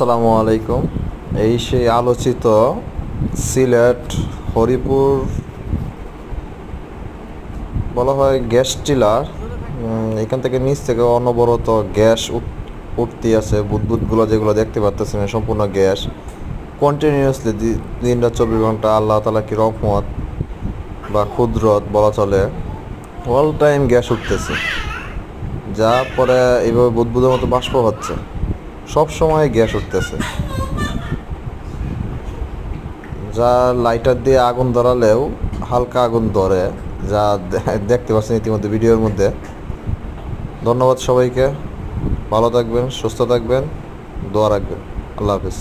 আসসালামু আলাইকুম। এই সেই আলোচিত সিলেট হরিপুর বলা হয় গ্যাস চিলার। এখান থেকে নিচ থেকে অনবরত গ্যাস উঠতে আছে। বুদবুদগুলো যেগুলো দেখতে পাচ্ছেন সম্পূর্ণ গ্যাস কন্টিনিউয়াসলি দিন রাত 24 ঘন্টা। আল্লাহ তাআলা কি রহমত বা কুদরত বলা চলে, অল টাইম গ্যাস উঠতেছে, যা পরে এইভাবে বুদবুদের মতো বাষ্প হচ্ছে। সব সময় গ্যাস উঠতেছে, যা লাইটার দিয়ে আগুন ধরালেও হালকা আগুন ধরে, যা দেখতে পাচ্ছেন ইতিমধ্যে ভিডিওর মধ্যে। ধন্যবাদ সবাইকে, ভালো থাকবেন, সুস্থ থাকবেন, দোয়া রাখবেন। আল্লাহ হাফিজ।